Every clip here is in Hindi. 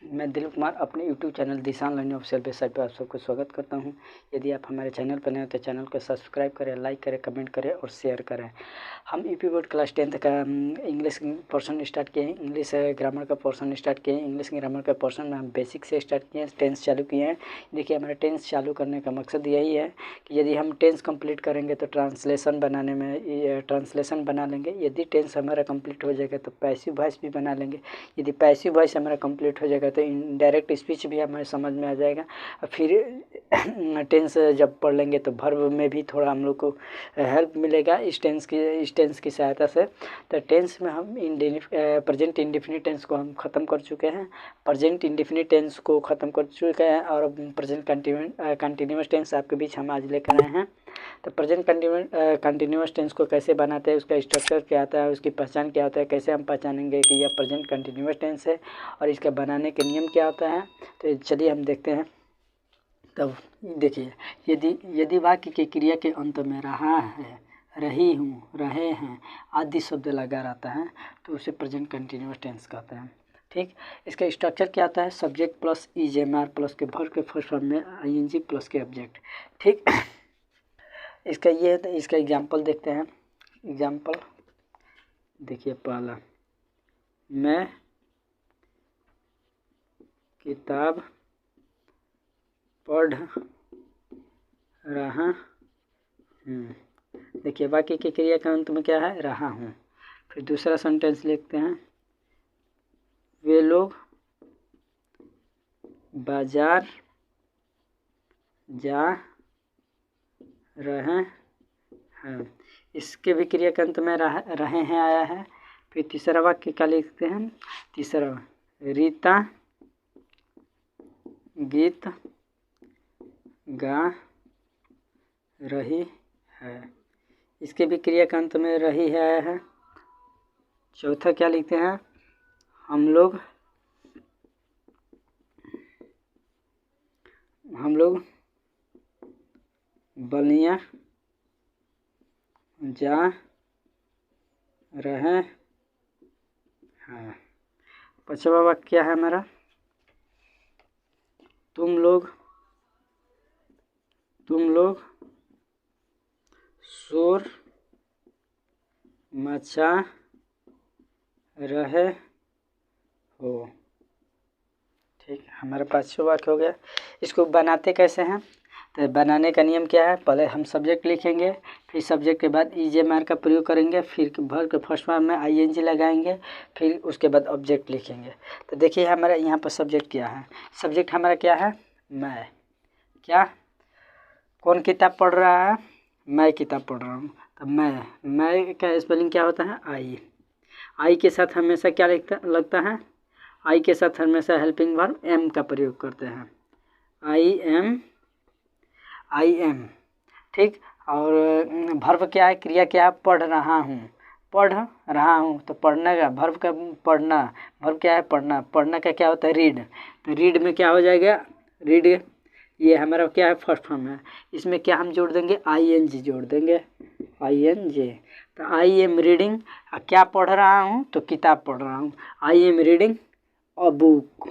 मैं दिलीप कुमार अपने YouTube channel दिशान learning official website पर आप सबको स्वागत करता हूं। यदि आप हमारे चैनल पर नए हो तो चैनल को सब्सक्राइब करें, लाइक करें, कमेंट करें और शेयर करें। हम यूपी बोर्ड क्लास 10 का इंग्लिश पोर्शन स्टार्ट किए हैं, इंग्लिश ग्रामर का पोर्शन स्टार्ट किए हैं। इंग्लिश ग्रामर का पोर्शन में हम बेसिक से स्टार्ट किए हैं, टेंस चालू किए हैं। देखिए, हमारा टेंस चालू करने का मकसद यही है कि यदि हम टेंस कंप्लीट करेंगे तो ट्रांसलेशन बनाने में ट्रांसलेशन बना लेंगे। यदि टेंस हमारा कंप्लीट हो जाएगा तो पैसिव वॉइस भी बना लेंगे। यदि पैसिव वॉइस हमारा कंप्लीट हो जाएगा तो इनडायरेक्ट स्पीच भी हमें समझ में आ जाएगा। फिर टेंस जब पढ़ लेंगे तो वर्ब में भी थोड़ा हम लोग को हेल्प मिलेगा इस टेंस की सहायता से। तो टेंस में हम प्रेजेंट इंडेफिनिट टेंस को हम ख़त्म कर चुके हैं, प्रेजेंट इंडेफिनिट टेंस को ख़त्म कर चुके हैं और प्रेजेंट कंटिन्यूअस टेंस आपके बीच हम आज लेकर आए हैं। तो प्रेजेंट कंटिन्यूअस टेंस को कैसे बनाते हैं, उसका स्ट्रक्चर क्या आता है, उसकी पहचान क्या होता है, कैसे हम पहचानेंगे कि यह प्रेजेंट कंटिन्यूअस टेंस है और इसका बनाने के नियम क्या होता है, तो चलिए हम देखते हैं। तब देखिए, यदि वाक्य की क्रिया के अंत में रहा है, रही हूँ, रहे हैं आदि शब्द लगा रहता है तो उसे प्रेजेंट कंटिन्यूअस टेंस कहते हैं। ठीक, इसका स्ट्रक्चर क्या आता है, सब्जेक्ट प्लस ईजेएमआर प्लस के वर्ब के फर्स्ट फॉर्म में आईएनजी प्लस के ऑब्जेक्ट। ठीक, इसका ये है, तो इसका एग्जाम्पल देखते हैं। एग्जाम्पल देखिए, पहला, मैं किताब पढ़ रहा हूँ। देखिए, वाक्य की क्रिया का अंत में क्या है, रहा हूँ। फिर दूसरा सेंटेंस लिखते हैं, वे लोग बाजार जा रहे हैं। इसके भी क्रिया के अंत में रहे हैं आया है। फिर तीसरा वाक्य क्या लिखते हैं, तीसरा, रीता गीत गा रही है। इसके भी क्रिया का अंत में रही है आया है। चौथा क्या लिखते हैं, हम लोग बलिया जा रहे हैं। पांचवा वाक्य क्या है हमारा, तुम लोग शोर मचा रहे हो। ठीक, हमारा पांचवा वाक्य हो गया। इसको बनाते कैसे हैं, तो बनाने का नियम क्या है, पहले हम सब्जेक्ट लिखेंगे, फिर सब्जेक्ट के बाद ईजेएमआर का प्रयोग करेंगे, फिर वर्ब के फर्स्ट फॉर्म में आईएनजी लगाएंगे, फिर उसके बाद ऑब्जेक्ट लिखेंगे। तो देखिए, हमारा यहाँ पर सब्जेक्ट क्या है, सब्जेक्ट हमारा क्या है, मैं। क्या, कौन किताब पढ़ रहा है, मैं किताब पढ़ रहा हूँ। तो मैं का स्पेलिंग क्या होता है, आई के साथ हमेशा क्या लगता है, आई के साथ हमेशा हेल्पिंग वर्ब एम का प्रयोग करते हैं, आई एम। ठीक, और वर्ब क्या है, क्रिया क्या है, पढ़ रहा हूँ। तो पढ़ने का वर्ब का पढ़ना, वर्ब क्या है, पढ़ना। पढ़ना का क्या होता है, रीड। तो रीड में क्या हो जाएगा, रीड, ये हमारा क्या है, फर्स्ट फॉर्म है। इसमें क्या हम जोड़ देंगे, आईएनजी जोड़ देंगे, आईएनजी। तो आई एम रीडिंग, क्या पढ़ रहा हूँ, तो किताब पढ़ रहा हूँ। I am reading a book,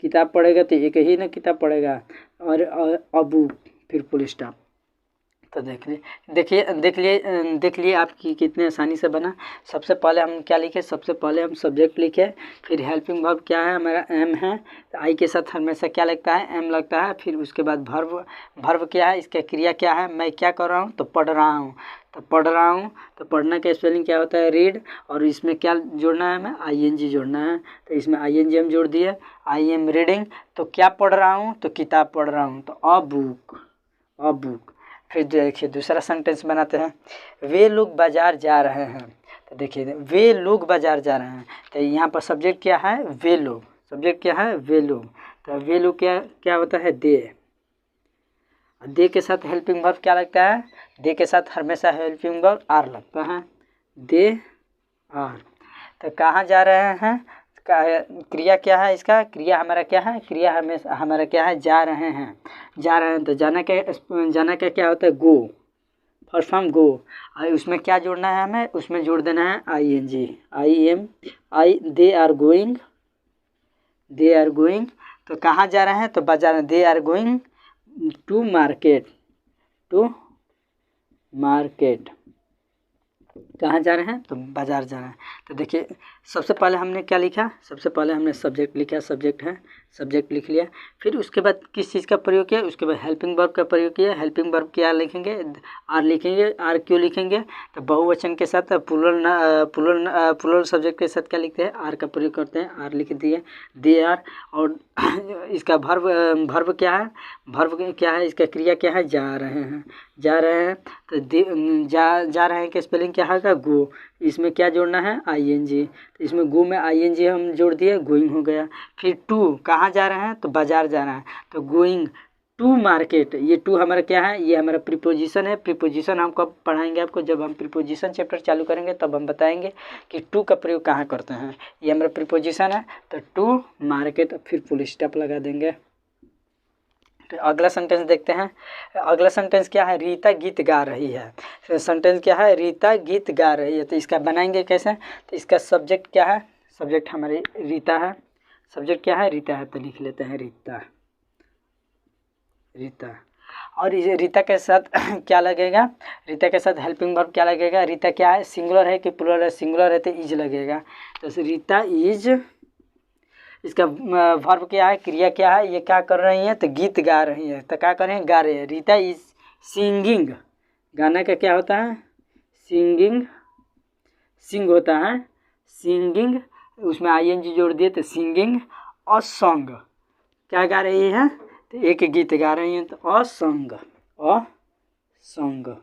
किताब पढ़ेगा तो एक ही ना किताब पढ़ेगा, और अ बुक, फिर फुल स्टॉप। तो देख लिए आपकी कितने आसानी से बना। सबसे पहले हम क्या लिखे, सबसे पहले हम सब्जेक्ट लिखे, फिर हेल्पिंग वर्ब क्या है हमारा, एम है। तो आई के साथ हमेशा क्या लगता है, एम लगता है। फिर उसके बाद वर्ब क्या है, इसका क्रिया क्या है, मैं क्या कर रहा हूँ, तो पढ़ रहा हूँ। तो पढ़ रहा हूँ, तो पढ़ने का स्पेलिंग क्या होता है, रीड। और इसमें क्या जोड़ना है, हमें आईएनजी जोड़ना है। तो इसमें आईएनजी हम जोड़ दिए, आई एम रीडिंग, तो क्या पढ़ रहा हूँ, तो किताब पढ़ रहा हूँ, तो अ बुक। फिर देखिए, दूसरा सेंटेंस बनाते हैं, वे लोग बाजार जा रहे हैं। तो देखिए, वे लोग बाजार जा रहे हैं, तो यहाँ पर सब्जेक्ट क्या है, वे लोग। सब्जेक्ट क्या है, वे लोग। तो वे लोग क्या होता है, दे के साथ हेल्पिंग वर्ब क्या लगता है, दे के साथ हमेशा हेल्पिंग वर्ब आर लगता है, दे आर। तो कहाँ जा रहे हैं, क्रिया क्या है, इसका क्रिया हमारा क्या है, क्रिया हमारा क्या है, जा रहे हैं। तो जाना का क्या होता है, गो, फर्स्ट फॉर्म गो। और उसमें क्या जोड़ना है हमें, उसमें जोड़ देना है I N G, they are going they are going, तो कहाँ जा रहे हैं, तो बाजार में। They are going to market, to market, कहाँ जा रहे हैं, तो बाजार जा रहे हैं। तो देखिए सबसे पहले हमने क्या लिखा, सबसे पहले हमने सब्जेक्ट लिखा, सब्जेक्ट है, सब्जेक्ट लिख लिया। फिर उसके बाद किस चीज़ का प्रयोग किया, उसके बाद हेल्पिंग वर्ब का प्रयोग किया। हेल्पिंग वर्ब क्या लिखेंगे, आर लिखेंगे। आर क्यों लिखेंगे, तो बहुवचन के साथ प्लुरल सब्जेक्ट के साथ क्या लिखते हैं, आर का प्रयोग करते हैं, आर लिख दिए। दे आर, और इसका भर्व क्या है, भर्व क्या है, इसका क्रिया क्या है, जा रहे हैं, जा रहे हैं। तो जा रहे हैं के स्पेलिंग क्या है, गो। इसमें क्या जोड़ना है, आईएनजी, तो इसमें गो में आईएनजी हम जोड़ दिए, गोइंग हो गया। फिर टू, कहाँ जा रहे हैं, तो बाजार जा रहे हैं, तो गोइंग टू मार्केट। ये टू हमारा क्या है, ये हमारा प्रीपोजिशन है। प्रीपोजिशन हम कब पढ़ाएंगे आपको, जब हम प्रीपोजिशन चैप्टर चालू करेंगे तब हम बताएंगे कि टू का प्रयोग कहाँ करते हैं। ये हमारा प्रीपोजिशन है, तो टू मार्केट, फिर फुल स्टॉप लगा देंगे। तो अगला सेंटेंस देखते हैं। अगला सेंटेंस क्या है, रीता गीत गा रही है। तो सेंटेंस क्या है, रीता गीत गा रही है। तो इसका बनाएंगे कैसे, तो इसका सब्जेक्ट क्या है, सब्जेक्ट हमारी रीता है, सब्जेक्ट क्या है, रीता है। तो लिख लेते हैं रीता, रीता। और इस रीता के साथ क्या लगेगा, रीता के साथ हेल्पिंग वर्ब क्या लगेगा। रीता क्या है, सिंगुलर है कि प्लुरल है, सिंगुलर है तो इज लगेगा। तो रीता इज, इसका वर्ब क्या है, क्रिया क्या है, ये क्या कर रही है, तो गीत गा रही है। तो क्या कर रहे हैं, गा रही है। रीता इज सिंगिंग, गाना का क्या होता है, सिंगिंग, सिंग होता है, सिंगिंग, उसमें आईएनजी जोड़ दिए तो सिंगिंग। और सॉन्ग, क्या गा रही है, तो एक गीत गा रही है, तो a song, a song.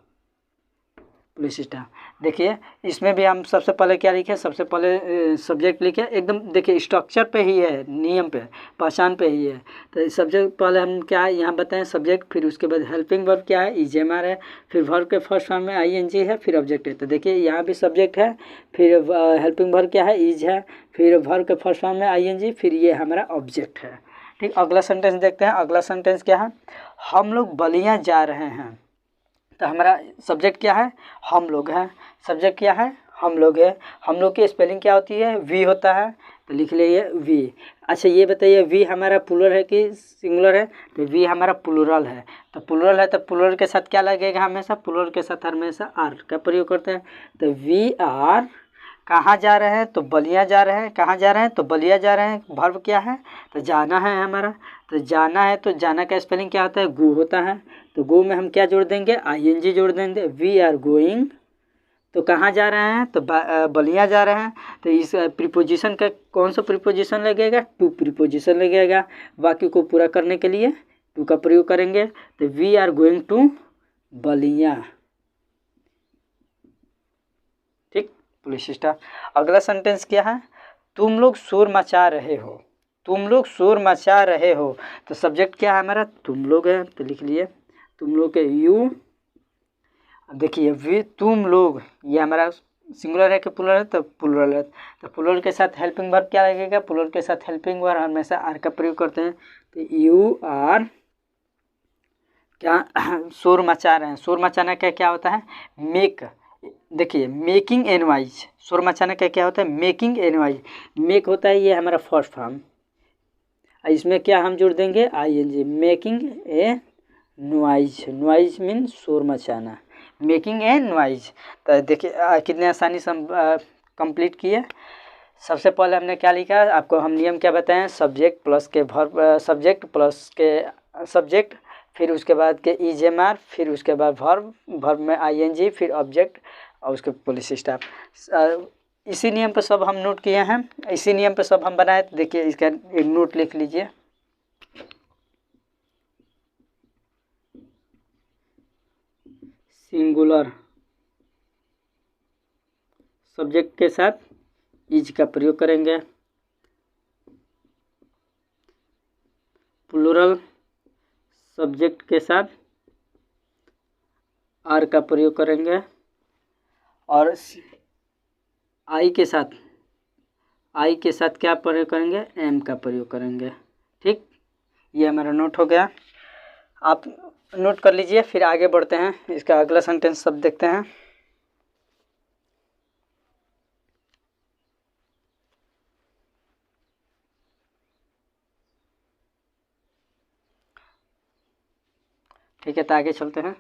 Police staff. देखिए इसमें भी हम सबसे पहले क्या लिखे, सबसे पहले सब्जेक्ट लिखे, एकदम देखिए स्ट्रक्चर पे ही है, नियम पे, पहचान पे ही है। तो सब्जेक्ट पहले हम क्या है यहाँ बताएं, सब्जेक्ट, फिर उसके बाद हेल्पिंग वर्ब क्या है, इजेमआर है, फिर वर्ब के फर्स्ट फॉर्म में आईएनजी है, फिर ऑब्जेक्ट है। तो देखिए यहाँ भी सब्जेक्ट है, फिर हेल्पिंग वर्ब क्या है, इज है, फिर वर्ब के फर्स्ट फॉर्म में आईएनजी, फिर ये हमारा ऑब्जेक्ट है। ठीक, अगला सेंटेंस देखते हैं। अगला सेंटेंस क्या है, हम लोग बलिया जा रहे हैं। तो हमारा सब्जेक्ट क्या है, हम लोग हैं, सब्जेक्ट क्या है, हम लोग है। हम लोग की स्पेलिंग क्या होती है, वी होता है, तो लिख लीजिए वी। अच्छा ये बताइए वी हमारा प्लुरल है कि सिंगुलर है, तो वी हमारा प्लुरल है। तो प्लुरल है तो प्लुरल के साथ क्या लगेगा, हमेशा प्लुरल के साथ हमेशा आर का प्रयोग करते हैं। तो वी आर, कहाँ जा रहे हैं, तो बलिया जा रहे हैं, कहाँ जा रहे हैं, तो बलिया जा रहे हैं। वर्ब क्या है, तो जाना है हमारा, तो जाना है, तो जाना का स्पेलिंग क्या होता है, गो होता है। तो गो में हम क्या जोड़ देंगे, आईएनजी जोड़ देंगे। वी आर गोइंग, तो कहाँ जा रहे हैं, तो बलिया जा रहे हैं। तो इस प्रीपोजिशन का कौन सा प्रीपोजिशन लगेगा, टू प्रीपोजिशन लगेगा। वाक्य को पूरा करने के लिए टू का प्रयोग करेंगे। तो we are going to Ballia. ठीक, पुलिस स्टाफ। अगला सेंटेंस क्या है, तुम लोग शोर मचा रहे हो, तुम लोग शोर मचा रहे हो। तो सब्जेक्ट क्या है हमारा, तुम लोग है, तो लिख लिए तुम लोग के यू। देखिए वे तुम लोग, ये हमारा सिंगुलर है कि प्लुरल है, तो प्लुरल है। तो प्लुरल के साथ हेल्पिंग वर्ब क्या लगेगा, प्लुरल के साथ हेल्पिंग वर्ब हमेशा आर का प्रयोग करते हैं। तो यू आर क्या शोर मचा रहे हैं। शोर मचाना का क्या होता है, मेक। देखिए मेकिंग ए नॉइज, शोर मचाना का क्या होता है, मेकिंग ए नॉइज। मेक होता है ये हमारा फर्स्ट फॉर्म, इसमें क्या हम जोड़ देंगे, I N G, making a noise. Noise mean शोर मचाना, मेकिंग ए नॉइज। तो देखिए कितने आसानी से हम कंप्लीट किए। सबसे पहले हमने क्या लिखा, आपको हम नियम क्या बताएं, सब्जेक्ट प्लस के वर्ब, सब्जेक्ट प्लस के सब्जेक्ट, फिर उसके बाद के इजेमआर, फिर उसके बाद वर्ब, वर्ब में आईएनजी, फिर ऑब्जेक्ट और उसके पुलिस स्टाफ। इसी नियम पर सब हम नोट किए हैं, इसी नियम पर सब हम बनाए। तो देखिए इसका एक नोट लिख लीजिए। सिंगुलर सब्जेक्ट के साथ इज का प्रयोग करेंगे, प्लुरल सब्जेक्ट के साथ आर का प्रयोग करेंगे, और आई के साथ, आई के साथ क्या प्रयोग करेंगे, एम का प्रयोग करेंगे। ठीक, ये हमारा नोट हो गया, आप नोट कर लीजिए। फिर आगे बढ़ते हैं, इसका अगला सेंटेंस सब देखते हैं। ठीक है, तो आगे चलते हैं।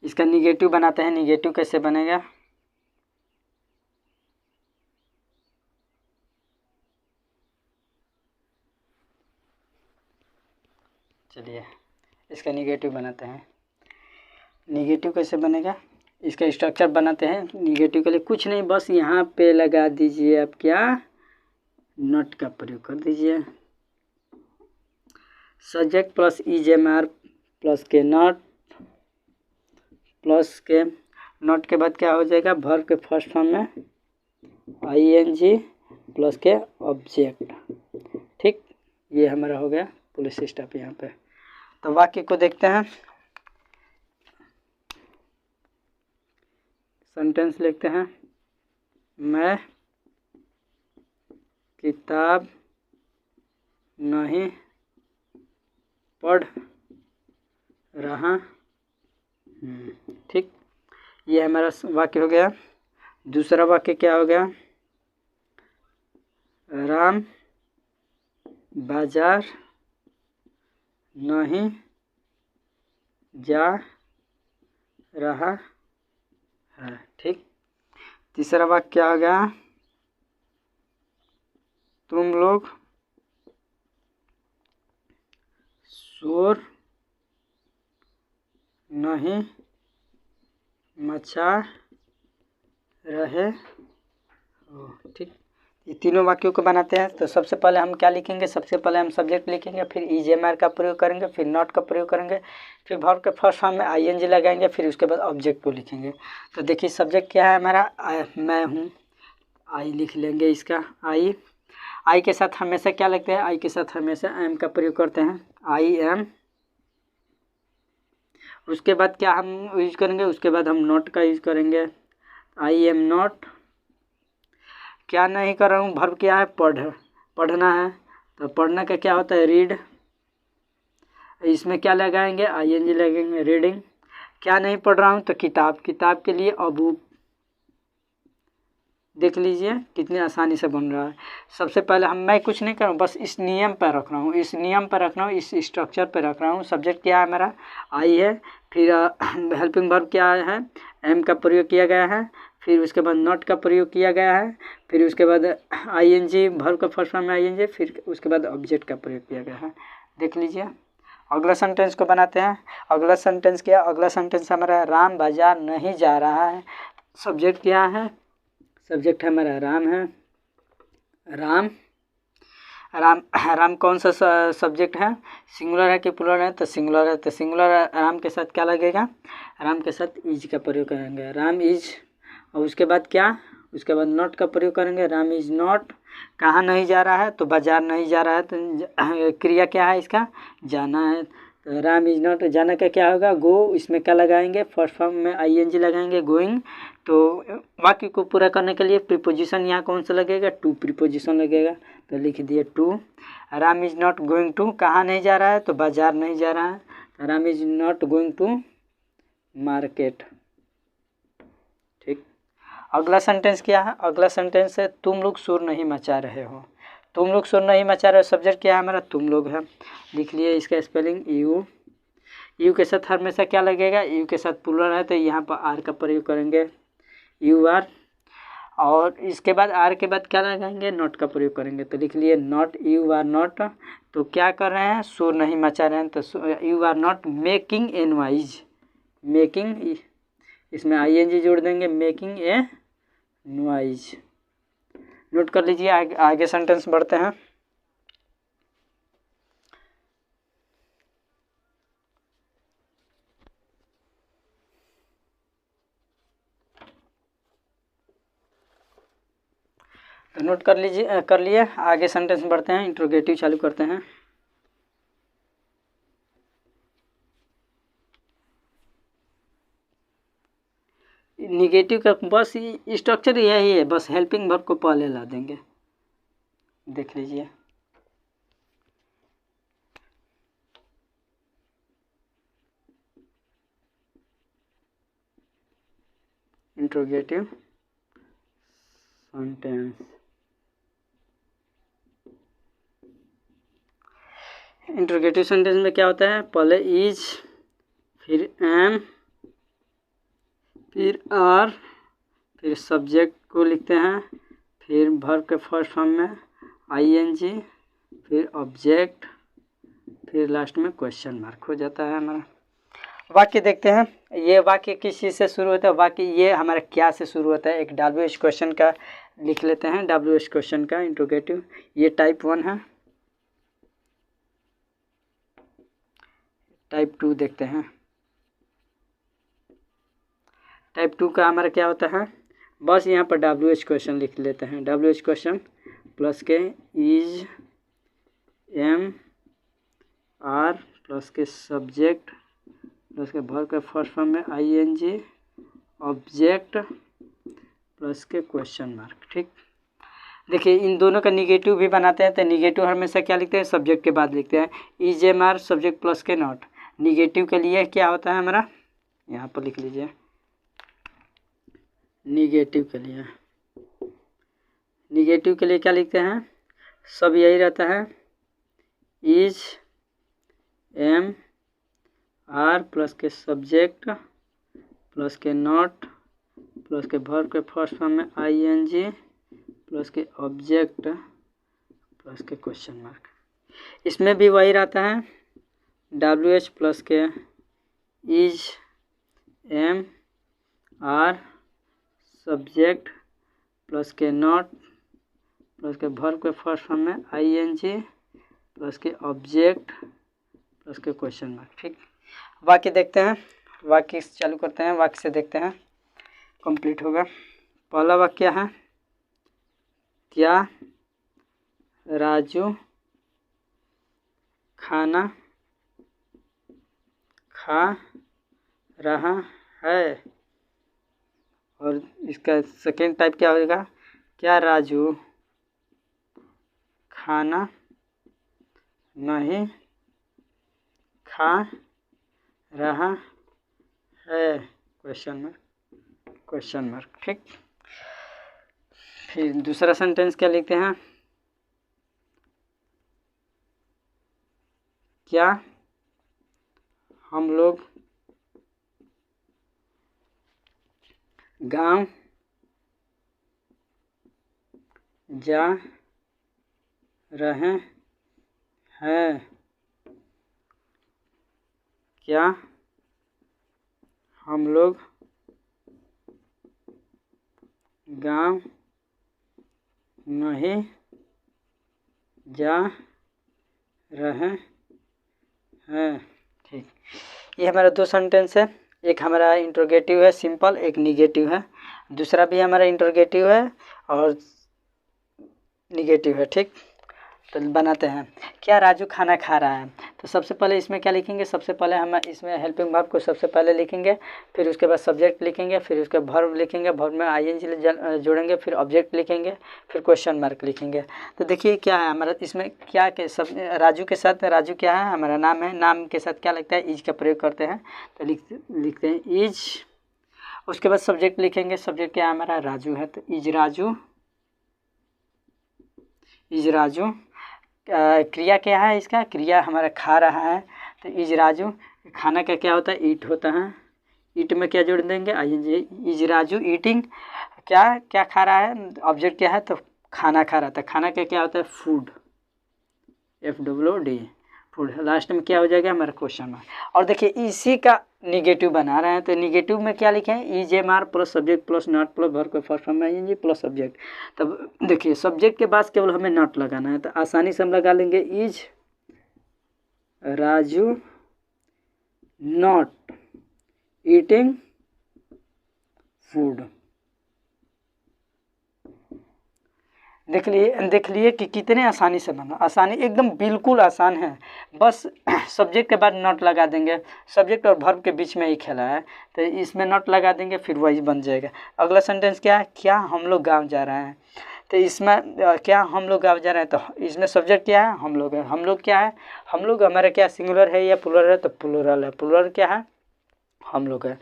इसका निगेटिव बनाते हैं। निगेटिव कैसे बनेगा? चलिए इसका निगेटिव बनाते हैं। निगेटिव कैसे बनेगा? इसका स्ट्रक्चर बनाते हैं। निगेटिव के लिए कुछ नहीं, बस यहाँ पे लगा दीजिए आप क्या, नॉट का प्रयोग कर दीजिए। सब्जेक्ट प्लस EJMR प्लस के नॉट प्लस के नॉट के बाद क्या हो जाएगा, वर्ब के फर्स्ट फॉर्म में ING प्लस के ऑब्जेक्ट। ठीक, ये हमारा हो गया फुल स्टॉप यहाँ पे। तो वाक्य को देखते हैं। सेंटेंस लिखते हैं, मैं किताब नहीं पढ़ रहा हूँ। ठीक, ये हमारा वाक्य हो गया। दूसरा वाक्य क्या हो गया, राम बाजार नहीं जा रहा है। ठीक, तीसरा वाक्य क्या हो गया, तुम लोग शोर नहीं मचा रहे हो। ठीक, ये तीनों वाक्यों को बनाते हैं। तो सबसे पहले हम क्या लिखेंगे, सबसे पहले हम सब्जेक्ट लिखेंगे, फिर EJMR का प्रयोग करेंगे, फिर नॉट का प्रयोग करेंगे, फिर वर्ब के फर्स्ट फॉर्म में ING लगाएंगे, फिर उसके बाद ऑब्जेक्ट को लिखेंगे। तो देखिए सब्जेक्ट क्या है हमारा, मैं हूँ, आई लिख लेंगे इसका। आई के साथ हमेशा क्या लगता है, आई के साथ हमेशा एम का प्रयोग करते हैं, आई एम। उसके बाद क्या हम यूज करेंगे, उसके बाद हम नॉट का यूज करेंगे, आई एम नॉट। क्या नहीं कर रहा हूँ, वर्ब क्या है, पढ़ना है। तो पढ़ना का क्या होता है, रीड। इसमें क्या लगाएंगे, ING लगेंगे, रीडिंग। क्या नहीं पढ़ रहा हूँ, तो किताब। किताब के लिए अ बुक। देख लीजिए कितनी आसानी से बन रहा है। सबसे पहले मैं कुछ नहीं कर रहा हूँ, बस इस नियम पर रख रहा हूँ, इस नियम पर रख रहा हूँ, इस स्ट्रक्चर पर रख रहा हूँ। सब्जेक्ट क्या है मेरा, आई है, फिर हेल्पिंग वर्ब क्या है, एम का प्रयोग किया गया है, फिर उसके बाद नॉट का प्रयोग किया गया है, फिर उसके बाद ING, वर्ब का फर्स्ट फॉर्म में ING, फिर उसके बाद ऑब्जेक्ट का प्रयोग किया गया है। देख लीजिए। अगला सेंटेंस को बनाते हैं। अगला सेंटेंस क्या, अगला सेंटेंस हमारा राम बाजार नहीं जा रहा है। सब्जेक्ट क्या है, सब्जेक्ट हमारा राम है। राम राम राम कौन सा सब्जेक्ट है, सिंगुलर है कि प्लूरल है, तो सिंगुलर है। तो सिंगुलर राम के साथ क्या लगेगा, राम के साथ इज का प्रयोग करेंगे, राम इज। और उसके बाद क्या, उसके बाद नॉट का प्रयोग करेंगे, राम इज नॉट। कहाँ नहीं जा रहा है, तो बाजार नहीं जा रहा है, तो क्रिया क्या है इसका, जाना है। तो राम इज नॉट, जाना का क्या होगा, गो। इसमें क्या लगाएंगे, फर्स्ट फॉर्म में ING लगाएंगे, गोइंग। तो वाक्य को पूरा करने के लिए प्रीपोजिशन यहाँ कौन सा लगेगा, टू प्रीपोजिशन लगेगा। तो लिख दिए to. Ram is not going to, कहाँ नहीं जा रहा है, तो बाजार नहीं जा रहा है, तो Ram is not going to market. ठीक, अगला सेंटेंस क्या है, अगला सेंटेंस है तुम लोग शोर नहीं मचा रहे हो। तुम लोग शोर नहीं मचा रहे हो, सब्जेक्ट क्या है हमारा, तुम लोग है। लिख लिए इसका स्पेलिंग, यू के साथ हमेशा क्या लगेगा, यू के साथ प्लूरल है, तो यहाँ पर आर का प्रयोग करेंगे, यू आर। और इसके बाद आर के बाद क्या लगाएंगे, नॉट का प्रयोग करेंगे। तो लिख लिए नॉट, यू आर नॉट। तो क्या कर रहे हैं, शोर नहीं मचा रहे हैं, तो you are not making a noise. Making, इसमें ING जोड़ देंगे, मेकिंग ए नॉइज। नोट कर लीजिए। आगे सेंटेंस बढ़ते हैं। तो नोट कर लीजिए, कर लिए। आगे सेंटेंस बढ़ते हैं, इंट्रोगेटिव चालू करते हैं। निगेटिव का बस स्ट्रक्चर यही है, बस हेल्पिंग वर्ब को पहले ला देंगे। देख लीजिए, इंट्रोगेटिव सेंटेंस। इंट्रोगेटिव सेंटेंस में क्या होता है, पहले इज, फिर एम, फिर आर, फिर सब्जेक्ट को लिखते हैं, फिर वर्ब के फर्स्ट फॉर्म में आईएनजी, फिर ऑब्जेक्ट, फिर लास्ट में क्वेश्चन मार्क हो जाता है हमारा। वाक्य देखते हैं, ये वाक्य किस चीज़ से शुरू होता है, वाक्य ये हमारा क्या से शुरू होता है। एक WH क्वेश्चन का लिख लेते हैं, WH क्वेश्चन का इंट्रोगेटिव, ये टाइप 1 है। टाइप 2 देखते हैं, टाइप 2 का हमारा क्या होता है, बस यहाँ पर WH क्वेश्चन लिख लेते हैं, WH क्वेश्चन प्लस के इज, एम, आर, प्लस के सब्जेक्ट, प्लस के वर्ब के फर्स्ट फॉर्म में आईएनजी, ऑब्जेक्ट, प्लस के क्वेश्चन मार्क। ठीक, देखिए इन दोनों का निगेटिव भी बनाते हैं, तो निगेटिव हमेशा क्या लिखते हैं, सब्जेक्ट के बाद लिखते हैं, is, am, are, subject plus के नॉट। निगेटिव के लिए क्या होता है हमारा, यहाँ पर लिख लीजिए, निगेटिव के लिए क्या लिखते हैं, सब यही रहता है, इज, एम, आर, प्लस के सब्जेक्ट, प्लस के नॉट, प्लस के वर्ब के फर्स्ट फॉर्म में आईएनजी, प्लस के ऑब्जेक्ट, प्लस के क्वेश्चन मार्क। इसमें भी वही रहता है, WH प्लस के is, am, are, subject, plus के नॉट, प्लस के वर्ब के फर्स्ट फॉर्म में आईएनजी, प्लस के ऑब्जेक्ट, प्लस के क्वेश्चन मार्क। ठीक, वाक्य देखते हैं, वाक्य चालू करते हैं, वाक्य से देखते हैं, कंप्लीट होगा। पहला वाक्य है, क्या राजू खाना खा रहा है, और इसका सेकेंड टाइप क्या होगा, क्या राजू खाना नहीं खा रहा है, क्वेश्चन मार्क। ठीक, फिर दूसरा सेंटेंस क्या लिखते हैं, क्या हम लोग गांव जा रहे हैं, क्या हम लोग गांव नहीं जा रहे हैं। ठीक, ये हमारा दो सेंटेंस है, एक हमारा इंट्रोगेटिव है सिंपल, एक निगेटिव है, दूसरा भी हमारा इंट्रोगेटिव है और निगेटिव है। ठीक, तो बनाते हैं, क्या राजू खाना खा रहा है। तो सबसे पहले इसमें क्या लिखेंगे, सबसे पहले हम इसमें हेल्पिंग वर्ब को सबसे पहले लिखेंगे, फिर उसके बाद सब्जेक्ट लिखेंगे, फिर उसके वर्ब लिखेंगे, वर्ब में आईएनजी जोड़ेंगे, फिर ऑब्जेक्ट लिखेंगे, फिर क्वेश्चन मार्क लिखेंगे। तो देखिए क्या है हमारा इसमें, क्या के सब राजू के साथ, राजू क्या है हमारा नाम है, नाम के साथ क्या लगता है, इज का प्रयोग करते हैं, तो लिखते हैं इज। उसके बाद सब्जेक्ट लिखेंगे, सब्जेक्ट क्या है हमारा, राजू है, तो इज राजू। क्रिया क्या है इसका, क्रिया हमारा खा रहा है, तो इज राजू। खाना का क्या होता है, ईट होता है, ईट में क्या जोड़ देंगे, आईएनजी, इज राजू ईटिंग। क्या खा रहा है, ऑब्जेक्ट क्या है, तो खाना खा रहा था, खाना का क्या होता है, फूड, FOOD, फूड। लास्ट में क्या हो जाएगा हमारा, क्वेश्चन मार्क। और देखिए इसी का निगेटिव बना रहे हैं, तो निगेटिव में क्या लिखे हैं, is, am, are, plus subject plus not plus verb को फर्स्ट फॉर्म में आईएनजी प्लस सब्जेक्ट। तब देखिए सब्जेक्ट के बाद केवल हमें नॉट लगाना है, तो आसानी से हम लगा लेंगे, is Raju not eating food. देख लिए कि कितने आसानी से बना, आसानी एकदम बिल्कुल आसान है, बस सब्जेक्ट के बाद नॉट लगा देंगे, सब्जेक्ट और वर्ब के बीच में ही खेला है, तो इसमें नॉट लगा देंगे, फिर वही बन जाएगा। अगला सेंटेंस क्या है, क्या हम लोग गाँव जा रहे हैं, तो इसमें क्या हम लोग गाँव जा रहे हैं, तो इसमें सब्जेक्ट क्या है, हम लोग है, हम लोग क्या है, हम लोग हमारा क्या सिंगुलर है या प्लूरल है, तो प्लूरल है, प्लूरल क्या है, हम लोग है,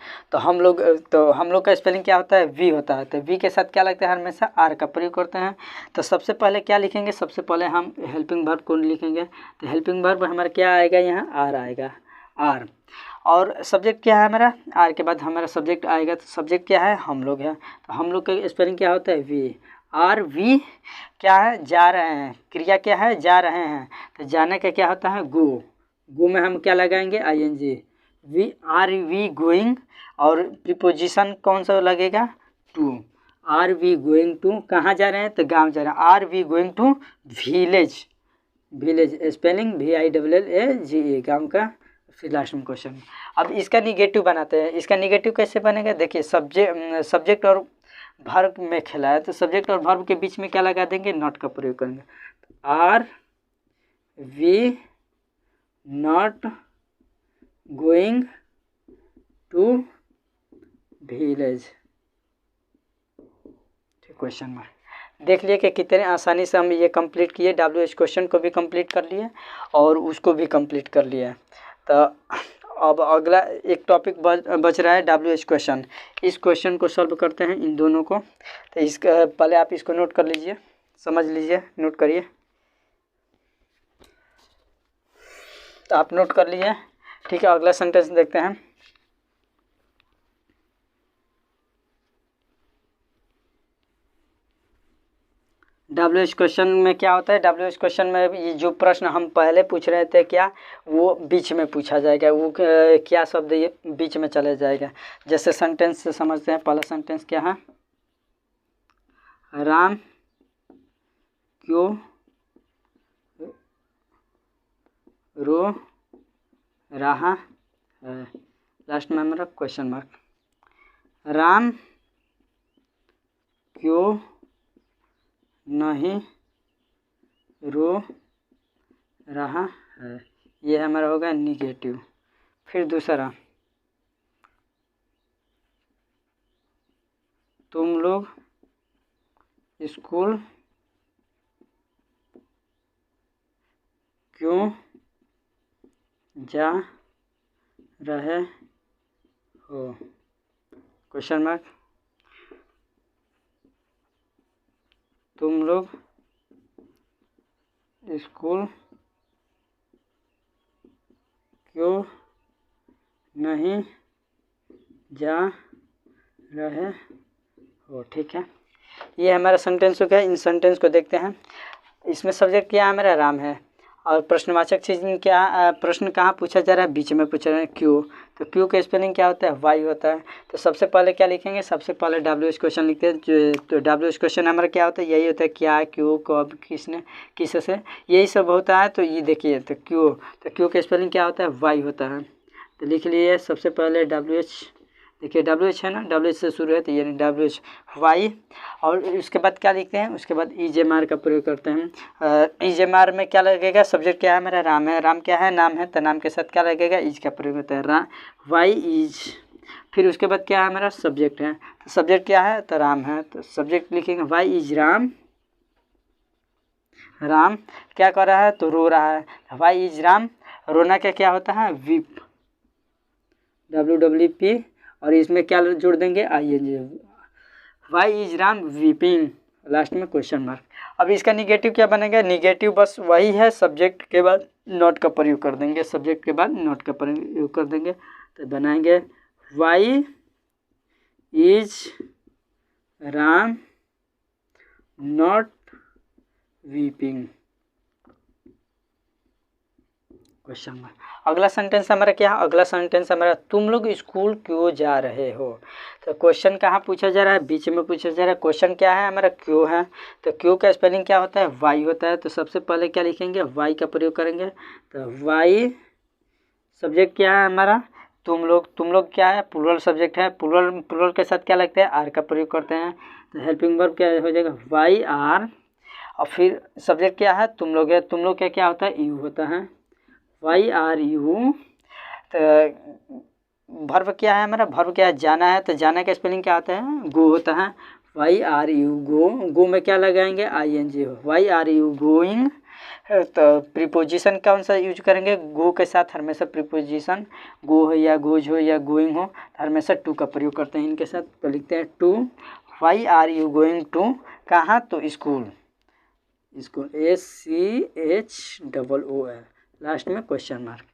तो हम लोग का स्पेलिंग क्या होता है, वी होता है। तो वी के साथ क्या लगता है, हमेशा आर का प्रयोग करते हैं। तो सबसे पहले क्या लिखेंगे, सबसे पहले हम हेल्पिंग वर्ब को लिखेंगे। तो हेल्पिंग वर्ब हमारा क्या आएगा, यहाँ आर आएगा, आर। और सब्जेक्ट क्या है हमारा, आर के बाद हमारा सब्जेक्ट आएगा। तो सब्जेक्ट क्या है, हम लोग है। तो हम लोग का स्पेलिंग क्या होता है, वी। आर वी क्या है, जा रहे हैं, क्रिया क्या है, जा रहे हैं। तो जाने का क्या होता है, गो। गो में हम क्या लगाएंगे, ING। We are we going, और प्रीपोजिशन कौन सा लगेगा, to. Are we going to, कहाँ जा रहे हैं, तो गांव जा रहे हैं। Are we going to village, village spelling VILLAGE, गांव का। फिर लास्ट में क्वेश्चन। अब इसका निगेटिव बनाते हैं। इसका निगेटिव कैसे बनेगा, देखिए सब्जेक्ट और वर्ब में खेला है, तो सब्जेक्ट और वर्ब के बीच में क्या लगा देंगे, नॉट का प्रयोग करेंगे। Are we not going to village, question mark. देख लिए कि कितने आसानी से हम ये कंप्लीट किए, WH क्वेश्चन को भी कंप्लीट कर लिए और उसको भी कंप्लीट कर लिए। तो अब अगला एक टॉपिक बच रहा है, WH क्वेश्चन। इस क्वेश्चन को सॉल्व करते हैं, इन दोनों को। तो इसका पहले आप इसको नोट कर लीजिए, समझ लीजिए, नोट करिए। तो आप नोट कर लीजिए, ठीक है। अगला सेंटेंस देखते हैं। WH क्वेश्चन में क्या होता है, WH क्वेश्चन में ये जो प्रश्न हम पहले पूछ रहे थे, क्या वो बीच में पूछा जाएगा, वो क्या शब्द ये बीच में चले जाएगा। जैसे सेंटेंस से समझते हैं। पहला सेंटेंस क्या है, राम क्यों रो रहा है। लास्ट में हमारा क्वेश्चन मार्क। राम क्यों नहीं रो रहा है, ये हमारा होगा निगेटिव। फिर दूसरा, तुम लोग स्कूल क्यों जा रहे हो, क्वेश्चन मार्क। तुम लोग स्कूल क्यों नहीं जा रहे हो, ठीक है। ये हमारा सेंटेंस हो गया। इन सेंटेंस को देखते हैं। इसमें सब्जेक्ट क्या है, हमारा राम है। और प्रश्नवाचक चीज़ क्या, प्रश्न कहाँ पूछा जा रहा है, बीच में पूछा जा रहा है, क्यों। तो क्यों का स्पेलिंग क्या होता है, वाई होता है। तो सबसे पहले क्या लिखेंगे, सबसे पहले WH क्वेश्चन लिखते हैं। तो WH क्वेश्चन हमारा क्या होता है, यही होता है, क्या, क्यों, कब, किसने, किससे, यही सब होता है। तो ये देखिए, तो क्यों का स्पेलिंग क्या होता है, वाई होता है। तो लिख लिए सबसे पहले WH, देखिए WH है ना, WH से शुरू है, तो यानी WH वाई। और उसके बाद क्या लिखते हैं, उसके बाद EJMR का प्रयोग करते हैं। EJMR में क्या लगेगा, सब्जेक्ट क्या है हमारा, राम है। राम क्या है, नाम है। तो नाम के साथ क्या लगेगा, इज का प्रयोग होता है, वाई इज। फिर उसके बाद क्या है हमारा, सब्जेक्ट है। तो सब्जेक्ट क्या है, तो राम है। तो सब्जेक्ट लिखेंगे वाई इज राम। राम क्या कर रहा है, तो रो रहा है। वाई इज राम, रोना का क्या होता है, वीप, WWP। और इसमें क्या जोड़ देंगे, ING। Why is Ram weeping, last में क्वेश्चन मार्क। अब इसका निगेटिव क्या बनेगा, निगेटिव बस वही है, सब्जेक्ट के बाद नॉट का प्रयोग कर देंगे, सब्जेक्ट के बाद नॉट का प्रयोग कर देंगे। तो बनाएंगे why is Ram not weeping, question mark. अगला सेंटेंस हमारा क्या है, अगला सेंटेंस हमारा, तुम लोग स्कूल क्यों जा रहे हो। तो क्वेश्चन कहाँ पूछा जा रहा है, बीच में पूछा जा रहा है। क्वेश्चन क्या है हमारा, क्यों है। तो क्यों का स्पेलिंग क्या होता है, वाई होता है। तो सबसे पहले क्या लिखेंगे, वाई का प्रयोग करेंगे। तो वाई, सब्जेक्ट क्या है हमारा, तुम लोग क्या है, प्लूरल सब्जेक्ट है। प्लूरल के साथ क्या लगता है, आर का प्रयोग करते हैं। तो हेल्पिंग वर्ब क्या हो जाएगा, वाई आर। और फिर सब्जेक्ट क्या है, तुम लोग है। तुम लोग क्या होता है, यू होता है, वाई आर यू। तो वर्ब क्या है हमारा, वर्ब क्या है, जाना है। तो जाना का स्पेलिंग क्या होता है, गो होता है, why are you go. Go में क्या लगाएंगे, ING, why are you going. तो प्रीपोजिशन कौन सा यूज करेंगे, गो के साथ हमेशा प्रीपोजिशन गो हो या गोज हो या गोइंग हो हमेशा टू का प्रयोग करते हैं इनके साथ। तो लिखते हैं to, why are you going to, कहाँ, तो स्कूल, स्कूल SCHOOL, लास्ट में क्वेश्चन मार्क।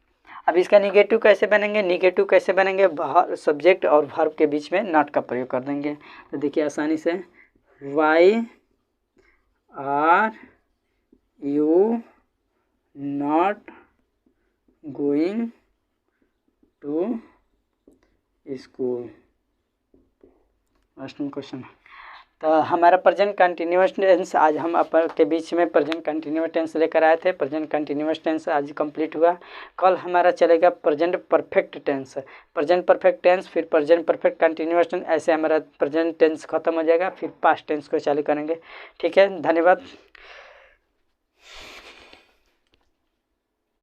अब इसका निगेटिव कैसे बनेंगे, निगेटिव कैसे बनेंगे, सब्जेक्ट और वर्ब के बीच में नॉट का प्रयोग कर देंगे। तो देखिए आसानी से, why are you not going to school, last में क्वेश्चन। तो हमारा प्रेजेंट कंटिन्यूअस टेंस आज हम के बीच में प्रेजेंट कंटिन्यूअस टेंस लेकर आए थे। प्रेजेंट कंटिन्यूअस टेंस आज कंप्लीट हुआ। कल हमारा चलेगा present perfect tense, present perfect tense, फिर प्रेजेंट परफेक्ट कंटिन्यूअस टेंस, ऐसे हमारा प्रेजेंट टेंस खत्म हो जाएगा, फिर पास्ट टेंस को चालू करेंगे। ठीक है, धन्यवाद।